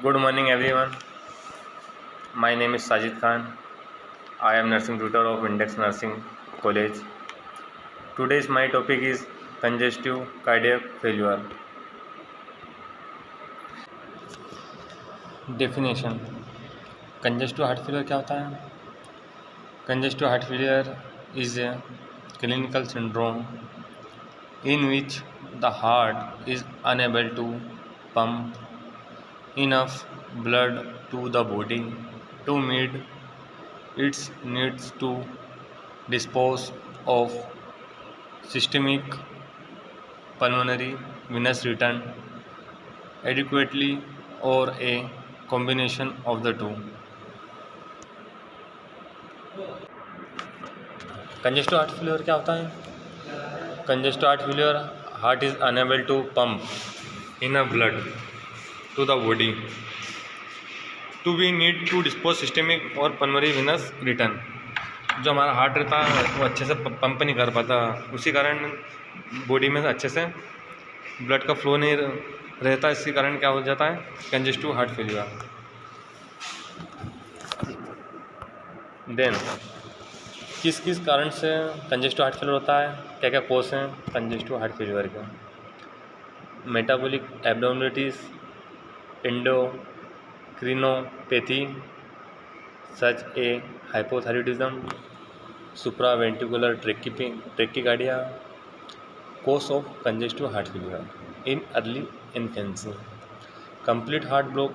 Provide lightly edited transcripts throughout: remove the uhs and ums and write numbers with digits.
Good morning, everyone. My name is Sajid Khan. I am nursing tutor of Index Nursing College. Today's my topic is congestive cardiac failure. Definition: congestive heart failure क्या होता है? Congestive heart failure is a clinical syndrome in which the heart is unable to pump enough blood to the body to meet its needs to dispose of systemic pulmonary venous return adequately or a combination of the two. Congestive heart failure क्या होता है? Congestive heart failure, heart is unable to pump in a blood to the body to be need to dispose systemic और pulmonary venous return. जो हमारा heart रहता है वो अच्छे से पंप नहीं कर पाता, उसी कारण बॉडी में अच्छे से ब्लड का फ्लो नहीं रहता, इसी कारण क्या हो जाता है? Congestive heart failure. देन किस किस कारण से कंजेस्टिव हार्ट फेलियर होता है, क्या क्या कॉज हैं कंजेस्टिव हार्ट फेलियर के? Metabolic abnormalities, endocrinopathy such A hypothyroidism, supraventricular tachycardia, cause of congestive heart failure in early infancy, complete heart block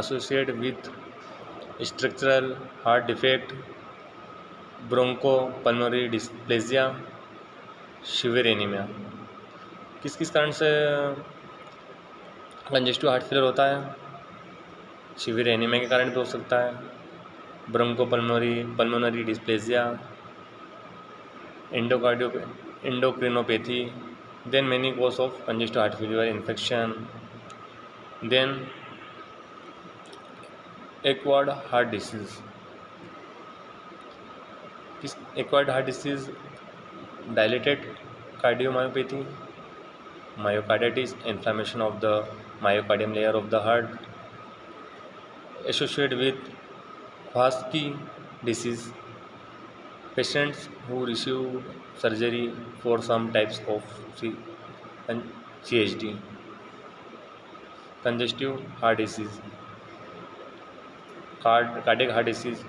associated with structural heart defect, bronchopulmonary dysplasia, severe anemia। किस किस कारण से congestive heart failure होता है? Severe anaemia के कारण भी हो सकता है, bronchopulmonary dysplasia, endocrinopathy, then many cause of congestive heart failure, infection, then acquired heart disease. Acquired heart disease, dilated cardiomyopathy, myocarditis, inflammation of the myocardium layer of the heart, associated with Kwasniewski disease, patients who receive surgery for some types of CHD, congestive heart disease, cardiac heart disease,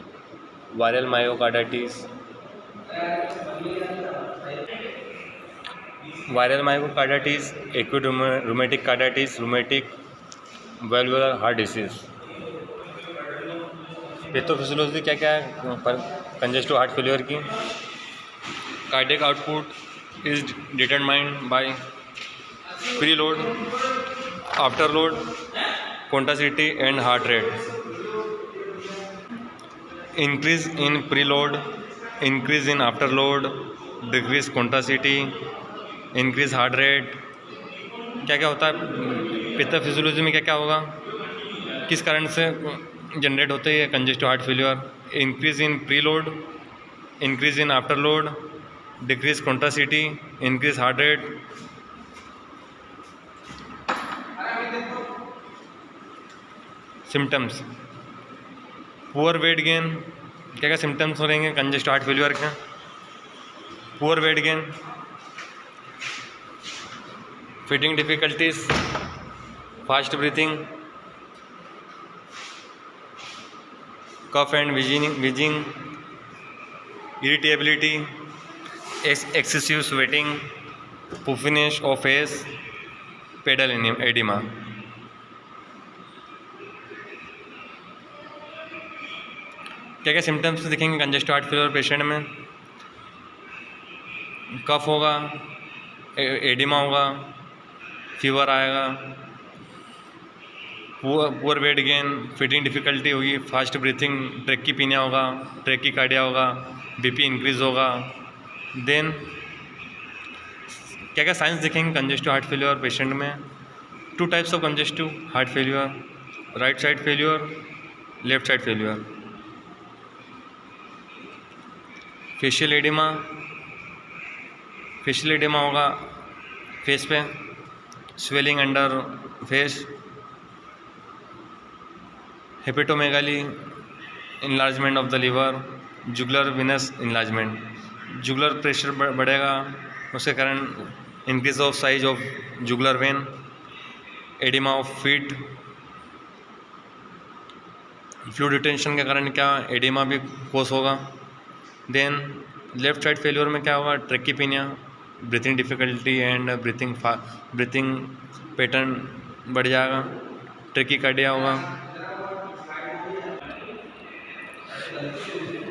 viral myocarditis, acute rheumatic carditis, rheumatic valvular heart disease। Pathophysiology क्या क्या है congestive heart failure की? Cardiac output is determined by preload, afterload, quantity and heart rate. Increase in preload, increase in afterload, decrease quantity, increase heart rate. क्या क्या होता है pathophysiology में? क्या क्या होगा, किस कारण से जनरेट होते हैं congestive heart failure? Increase in preload, increase in afterload, decrease quantity, increase heart rate. Symptoms, poor weight gain. क्या क्या सिम्टम्स हो रहेंगे कंजेस्टिव हार्ट फेलियर के? Poor weight gain, feeding difficulties, fast breathing, cough and wheezing, irritability, excessive sweating, puffiness of face, pedal oedema. क्या क्या symptoms दिखेंगे congestive heart failure patient में? कफ होगा, एडिमा होगा, फीवर आएगा, poor weight gain, feeding difficulty होगी, fast breathing, ट्रैकीपीनिया होगा, tachycardia होगा, बीपी इंक्रीज होगा। देन क्या क्या साइंस दिखेंगे कंजेस्टिव हार्ट फेलियर पेशेंट में? Two types of congestive heart failure, right side failure, left side failure. Facial oedema होगा फेस पे, swelling under face, hepatomegaly, enlargement of the liver, jugular Venus enlargement, jugular pressure बढ़ेगा, उसके कारण increase of size of jugular vein, oedema of feet, fluid retention के कारण क्या oedema भी कोस होगा। देन लेफ्ट साइड फेल्योर में क्या होगा, tachypnoea, breathing difficulty and breathing pattern बढ़ जाएगा, ट्रैकीकार्डिया होगा,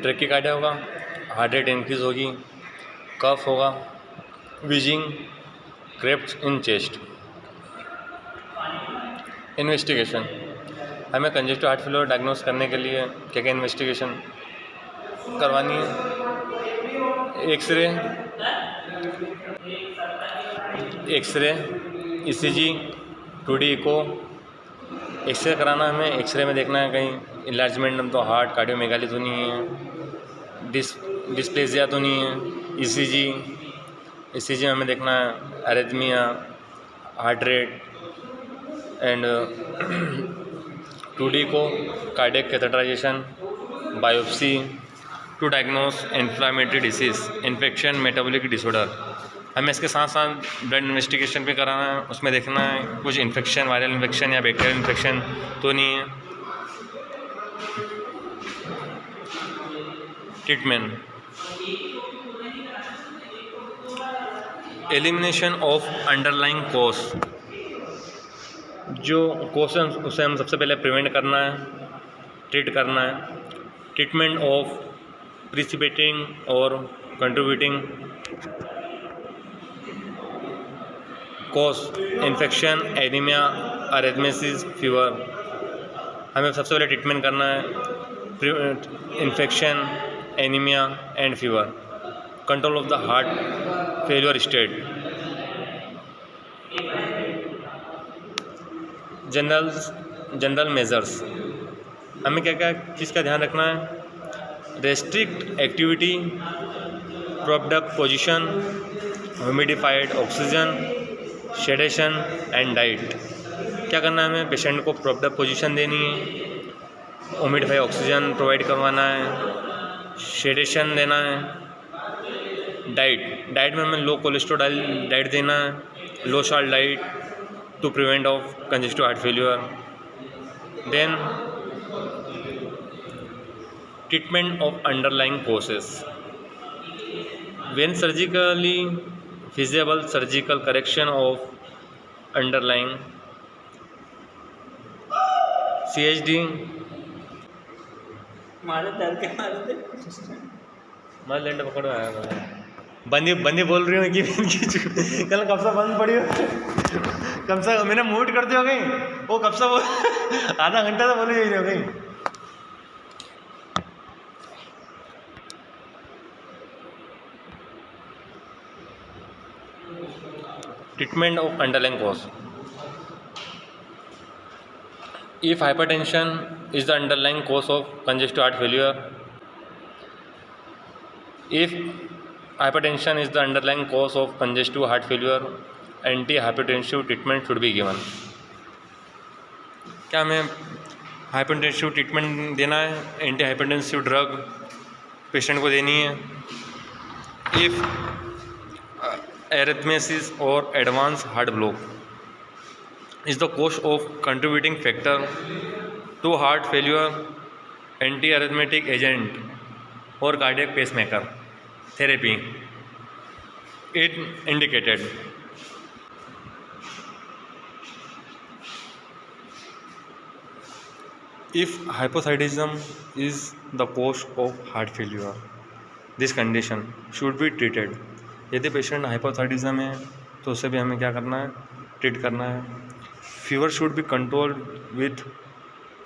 ट्रैकीकार्डिया होगा, हार्ट रेट इंक्रीज होगी, कफ होगा, wheezing, crabs in chest. Investigation, हमें कंजेस्टिव हार्ट फेलियर डायग्नोस करने के लिए क्या क्या इन्वेस्टिगेशन करवानी है। X ray, ECG, 2D eco. X ray कराना हमें, एक्सरे में देखना है कहीं इन्लार्जमेंट तो हार्ट कार्डियोमेगाली तो नहीं है, डिस्प्लेजिया तो नहीं है। ईसीजी में हमें देखना है arrhythmia, heart rate and 2D को cardiac catheterization, biopsy to diagnose inflammatory disease, infection, metabolic disorder. हमें इसके साथ साथ ब्लड इन्वेस्टिगेशन भी कराना है, उसमें देखना है कुछ इन्फेक्शन, वायरल इन्फेक्शन या बैक्टीरियल इन्फेक्शन तो नहीं है। Treatment, elimination of underlying cause, जो कॉज है उसे हम सबसे पहले प्रिवेंट करना है, ट्रीट करना है। ट्रीटमेंट ऑफ प्रिसिपिटेटिंग और contributing cause, infection, anaemia, arrhythmias, fever. हमें सबसे पहले ट्रीटमेंट करना है infection, anaemia and fever. Control of the heart failure state. General measures, हमें क्या क्या चीज़ का ध्यान रखना है। Restrict activity, propped up position, humidified oxygen, sedation and diet. क्या करना है हमें, पेशेंट को प्रॉप्ड अप पोजिशन देनी है, ह्यूमिडिफाइड ऑक्सीजन प्रोवाइड करवाना है, शेडेशन देना है। डाइट में हमें लो कोलेस्ट्रॉल डाइट देना है, लो salt diet to prevent of congestive heart failure. Then treatment of underlying causes. When surgically feasible, surgical correction of underlying CHD, मार लैंड पकड़ो आया बंदी बोल रही हूँ कि कल कब से बंद पड़ी हो, कब से मैंने मूड करती हो गई वो कब से बोल आधा घंटा तो बोली जा रही हो गई। Treatment of underlying cause, if hypertension is the underlying cause of congestive heart failure, if hypertension is the underlying cause of congestive heart failure, anti-hypertensive treatment should be given. क्या हमें हाइपरटेंसिव ट्रीटमेंट देना है, anti hypertensive drug patient को देनी है। If arrhythmias और advance heart block is the cause of contributing factor to heart failure, anti arrhythmic agent और cardiac pacemaker therapy it indicated. If hypothyroidism is the cause of heart failure, this condition should be treated. यदि patient hypothyroidism है तो उसे भी हमें क्या करना है, ट्रीट करना है। Fever should be controlled with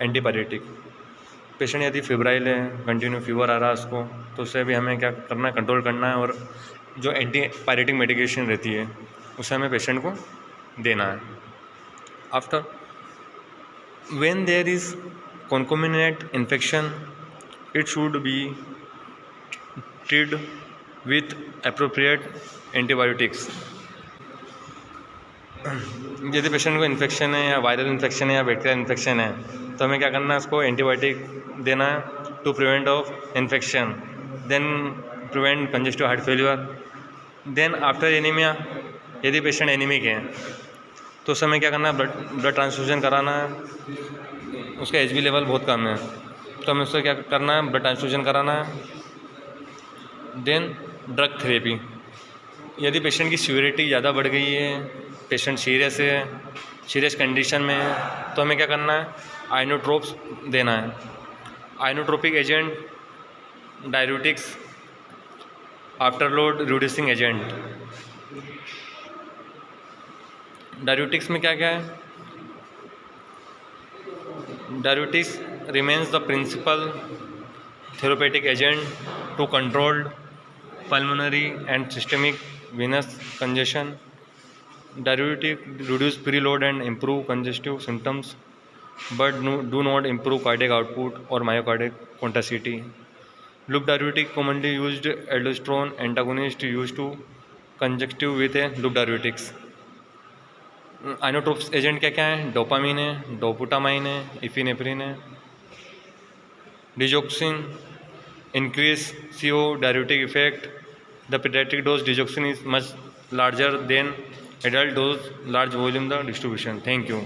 antipyretic. Patient यदि फिब्राइल है, कंटिन्यू फीवर आ रहा है उसको, तो उसे भी हमें क्या करना है, कंट्रोल करना है, और जो एंटीपायरेटिक मेडिकेशन रहती है उसे हमें पेशेंट को देना है। After when there is concomitant infection, it should be treated with appropriate antibiotics. यदि पेशेंट को इन्फेक्शन है या वायरल इन्फेक्शन है या बैक्टीरियल इन्फेक्शन है तो हमें क्या करना है, उसको एंटीबायोटिक देना है to prevent of infection, then prevent congestive heart failure. Then after anaemia, यदि पेशेंट एनीमिक है तो उस समय क्या करना है, ब्लड ट्रांसफ्यूजन कराना है। उसका HB लेवल बहुत कम है तो हमें उससे क्या करना है, ब्लड ट्रांसफ्यूजन कराना है। देन ड्रग थेरेपी, यदि पेशेंट की सीवियरिटी ज़्यादा बढ़ गई है, पेशेंट सीरियस कंडीशन में है तो हमें क्या करना है, आइनोट्रोप्स देना है। Inotropic agent, diuretics, afterload reducing agent. Diuretics में क्या क्या है, diuretics remains the principal therapeutic agent to controlled pulmonary and systemic venous congestion. Diuretic reduce preload and improve congestive symptoms, but do not improve cardiac output or myocardial contractility. Loop diuretic, commonly used aldosterone antagonist used to congestive with a loop diuretics. Inotropes agent क्या क्या है, dopamine है, dobutamine है, epinephrine है। Digoxin increase CO diuretic effect. The pediatric dose digoxin is much larger than adult dose, large volume the distribution. Thank you.